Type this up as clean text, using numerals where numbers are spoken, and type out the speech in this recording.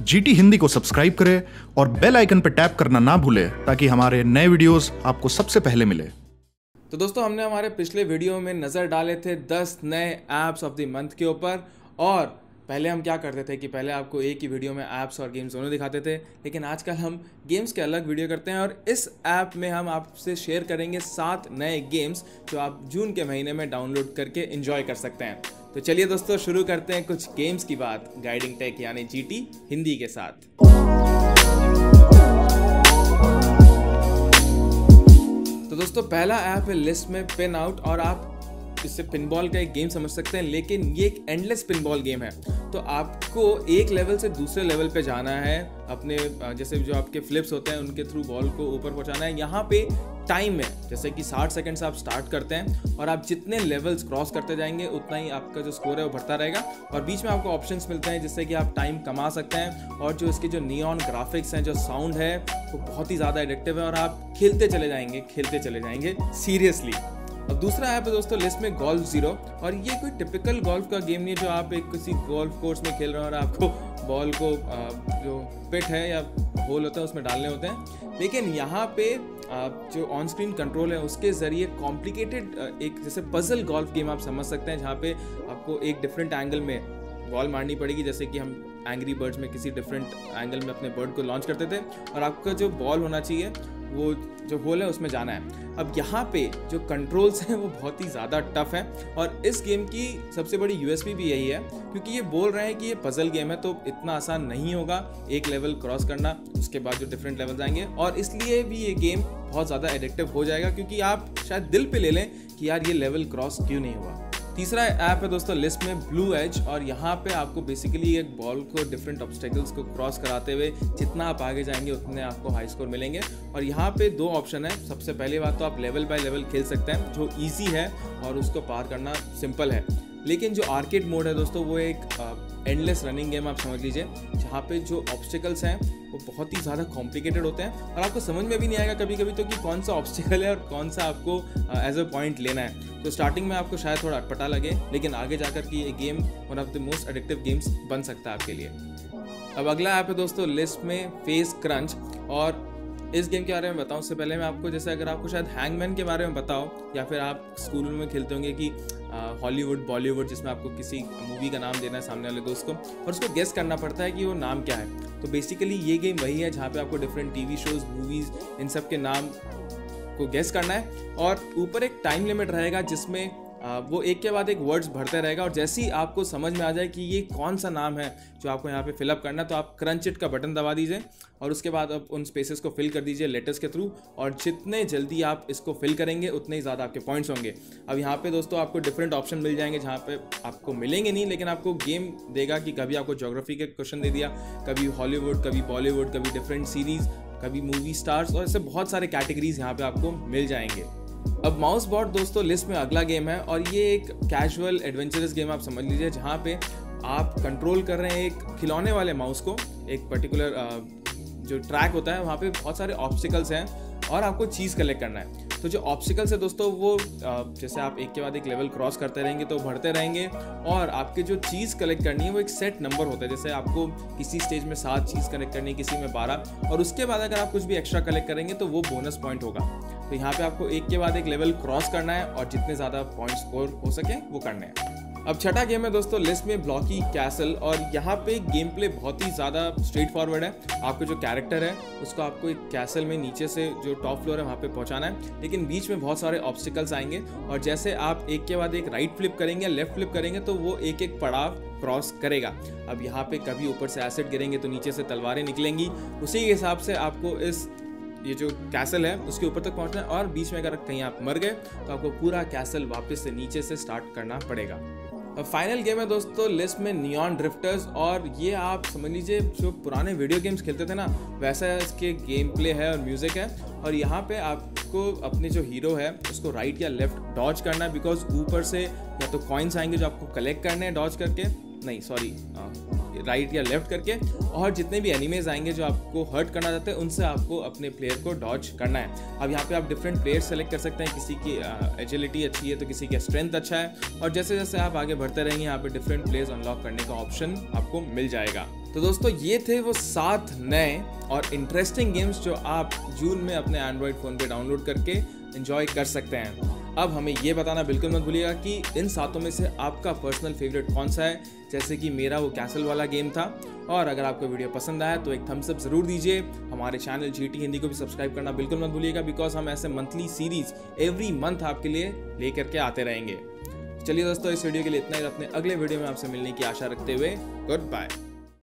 GT Hindi को subscribe करें और बेल आइकन पर टैप करना ना भूलें ताकि हमारे नए वीडियोस आपको सबसे पहले मिले। तो दोस्तों, हमने हमारे पिछले वीडियो में नज़र डाले थे 10 नए ऐप्स ऑफ द मंथ के ऊपर। और पहले हम क्या करते थे कि पहले आपको एक ही वीडियो में ऐप्स और गेम्स दोनों दिखाते थे, लेकिन आजकल हम गेम्स के अलग वीडियो करते हैं और इस ऐप में हम आपसे शेयर करेंगे 7 नए गेम्स जो आप जून के महीने में डाउनलोड करके एंजॉय कर सकते हैं। तो चलिए दोस्तों, शुरू करते हैं कुछ गेम्स की बात गाइडिंग टेक यानी जीटी हिंदी के साथ। तो दोस्तों, पहला ऐप है लिस्ट में पिन आउट, और आप इससे पिनबॉल का एक गेम समझ सकते हैं, लेकिन ये एक एंडलेस पिनबॉल गेम है। तो आपको एक लेवल से दूसरे लेवल पे जाना है, अपने जैसे जो आपके फ्लिप्स होते हैं उनके थ्रू बॉल को ऊपर पहुंचाना है। यहाँ पे टाइम है, जैसे कि 60 सेकंड से आप स्टार्ट करते हैं और आप जितने लेवल्स क्रॉस करते जाएंगे उतना ही आपका जो स्कोर है वो बढ़ता रहेगा। और बीच में आपको ऑप्शंस मिलते हैं जिससे कि आप टाइम कमा सकते हैं। और जो इसके जो नियॉन ग्राफिक्स हैं, जो साउंड है, वो बहुत ही ज़्यादा एडिक्टिव है और आप खेलते चले जाएंगे सीरियसली। अब दूसरा ऐप है दोस्तों लिस्ट में गोल्फ जीरो, और ये कोई टिपिकल गोल्फ का गेम नहीं है जो आप एक किसी गोल्फ कोर्स में खेल रहे हो और आपको बॉल को जो पिट है या होल होता है उसमें डालने होते हैं। लेकिन यहाँ पे जो ऑन स्क्रीन कंट्रोल है उसके ज़रिए कॉम्प्लिकेटेड एक जैसे पजल गोल्फ गेम आप समझ सकते हैं, जहाँ पे आपको एक डिफरेंट एंगल में बॉल मारनी पड़ेगी। जैसे कि हम एंग्री बर्ड्स में किसी डिफरेंट एंगल में अपने बर्ड को लॉन्च करते थे और आपका जो बॉल होना चाहिए वो जो होल है उसमें जाना है। अब यहाँ पे जो कंट्रोल्स हैं वो बहुत ही ज़्यादा टफ है, और इस गेम की सबसे बड़ी यूएसपी भी यही है क्योंकि ये बोल रहे हैं कि ये पजल गेम है, तो इतना आसान नहीं होगा एक लेवल क्रॉस करना, उसके बाद जो डिफरेंट लेवल्स आएंगे। और इसलिए भी ये गेम बहुत ज़्यादा एडिक्टिव हो जाएगा क्योंकि आप शायद दिल पे ले लें कि यार ये लेवल क्रॉस क्यों नहीं हुआ। तीसरा ऐप है दोस्तों लिस्ट में ब्लू एज, और यहाँ पे आपको बेसिकली एक बॉल को डिफरेंट ऑब्स्टेकल्स को क्रॉस कराते हुए जितना आप आगे जाएंगे उतने आपको हाई स्कोर मिलेंगे। और यहाँ पे 2 ऑप्शन है। सबसे पहली बात तो आप लेवल बाय लेवल खेल सकते हैं जो इजी है और उसको पार करना सिंपल है। लेकिन जो आर्केड मोड है दोस्तों वो एक एंडलेस रनिंग गेम आप समझ लीजिए, जहाँ पे जो ऑब्स्टिकल्स हैं वो बहुत ही ज़्यादा कॉम्प्लिकेटेड होते हैं और आपको समझ में भी नहीं आएगा कभी कभी तो कि कौन सा ऑब्स्टिकल है और कौन सा आपको एज अ पॉइंट लेना है। तो स्टार्टिंग में आपको शायद थोड़ा अटपटा लगे, लेकिन आगे जाकर कि ये game one of the most addictive games बन सकता है आपके लिए। अब अगला ऐप है दोस्तों लिस्ट में फेस क्रंच, और इस गेम के बारे में बताऊं उससे पहले मैं आपको, जैसे अगर आपको शायद हैंगमैन के बारे में बताओ, या फिर आप स्कूल में खेलते होंगे कि हॉलीवुड बॉलीवुड, जिसमें आपको किसी मूवी का नाम देना है सामने वाले दोस्त को और उसको गेस करना पड़ता है कि वो नाम क्या है। तो बेसिकली ये गेम वही है जहाँ पे आपको डिफरेंट टीवी शोज, मूवीज, इन सब के नाम को गेस करना है, और ऊपर एक टाइम लिमिट रहेगा जिसमें वो एक के बाद एक वर्ड्स भरते रहेगा। और जैसे ही आपको समझ में आ जाए कि ये कौन सा नाम है जो आपको यहाँ पे फिलअप करना है, तो आप क्रंच इट का बटन दबा दीजिए और उसके बाद आप उन स्पेसेस को फिल कर दीजिए लेटर्स के थ्रू, और जितने जल्दी आप इसको फिल करेंगे उतने ही ज़्यादा आपके पॉइंट्स होंगे। अब यहाँ पे दोस्तों आपको डिफरेंट ऑप्शन मिल जाएंगे जहाँ पे आपको मिलेंगे नहीं, लेकिन आपको गेम देगा कि कभी आपको ज्योग्राफी के क्वेश्चन दे दिया, कभी हॉलीवुड, कभी बॉलीवुड, कभी डिफरेंट सीरीज़, कभी मूवी स्टार्स, और ऐसे बहुत सारे कैटेगरीज यहाँ पे आपको मिल जाएंगे। अब माउस बॉट दोस्तों लिस्ट में अगला गेम है, और ये एक कैजुअल एडवेंचरस गेम आप समझ लीजिए, जहाँ पे आप कंट्रोल कर रहे हैं एक खिलौने वाले माउस को। एक पर्टिकुलर जो ट्रैक होता है वहाँ पे बहुत सारे ऑब्स्टिकल्स हैं और आपको चीज़ कलेक्ट करना है। तो जो ऑब्स्टिकल्स है दोस्तों वो जैसे आप एक के बाद एक लेवल क्रॉस करते रहेंगे तो बढ़ते रहेंगे, और आपके जो चीज़ कलेक्ट करनी है वो एक सेट नंबर होता है। जैसे आपको किसी स्टेज में 7 चीज़ कलेक्ट करनी है, किसी में 12, और उसके बाद अगर आप कुछ भी एक्स्ट्रा कलेक्ट करेंगे तो वो बोनस पॉइंट होगा। तो यहाँ पे आपको एक के बाद एक लेवल क्रॉस करना है और जितने ज़्यादा पॉइंट स्कोर हो सके वो करने हैं। अब छठा गेम है दोस्तों लिस्ट में ब्लॉकी कैसल, और यहाँ पे गेम प्ले बहुत ही ज़्यादा स्ट्रेट फॉरवर्ड है। आपको जो कैरेक्टर है उसको आपको एक कैसल में नीचे से जो टॉप फ्लोर है वहाँ पे पहुँचाना है, लेकिन बीच में बहुत सारे ऑब्स्टिकल्स आएंगे, और जैसे आप एक के बाद एक राइट फ्लिप करेंगे, लेफ्ट फ्लिप करेंगे, तो वो एक एक पड़ाव क्रॉस करेगा। अब यहाँ पे कभी ऊपर से एसिड गिरेंगे तो नीचे से तलवारें निकलेंगी, उसी के हिसाब से आपको ये जो कैसल है उसके ऊपर तक पहुंचना है, और बीच में अगर कहीं आप मर गए तो आपको पूरा कैसल वापस से नीचे से स्टार्ट करना पड़ेगा। अब फाइनल गेम है दोस्तों लिस्ट में नियॉन ड्रिफ्टर्स, और ये आप समझ लीजिए जो पुराने वीडियो गेम्स खेलते थे ना वैसा इसके गेम प्ले है और म्यूजिक है। और यहाँ पे आपको अपने जो हीरो है उसको राइट या लेफ्ट डॉज करना है, बिकॉज ऊपर से या तो कॉइन्स आएंगे जो आपको कलेक्ट करने हैं डॉज करके, नहीं सॉरी राइट या लेफ्ट करके, और जितने भी एनिमीज आएंगे जो आपको हर्ट करना चाहते हैं उनसे आपको अपने प्लेयर को डॉज करना है। अब यहाँ पे आप डिफरेंट प्लेयर सेलेक्ट कर सकते हैं, किसी की एजिलिटी अच्छी है तो किसी का स्ट्रेंथ अच्छा है, और जैसे जैसे आप आगे बढ़ते रहेंगे यहाँ पे डिफरेंट प्लेयर्स अनलॉक करने का ऑप्शन आपको मिल जाएगा। तो दोस्तों ये थे वो 7 नए और इंटरेस्टिंग गेम्स जो आप जून में अपने एंड्रॉयड फ़ोन पे डाउनलोड करके एंजॉय कर सकते हैं। अब हमें ये बताना बिल्कुल मत भूलिएगा कि इन 7 में से आपका पर्सनल फेवरेट कौन सा है। जैसे कि मेरा वो कैसल वाला गेम था। और अगर आपको वीडियो पसंद आया तो एक थम्स अप ज़रूर दीजिए। हमारे चैनल GT हिंदी को भी सब्सक्राइब करना बिल्कुल मत भूलिएगा, बिकॉज हम ऐसे मंथली सीरीज एवरी मंथ आपके लिए लेकर के आते रहेंगे। चलिए दोस्तों, इस वीडियो के लिए इतना ही। अपने अगले वीडियो में आपसे मिलने की आशा रखते हुए गुड बाय।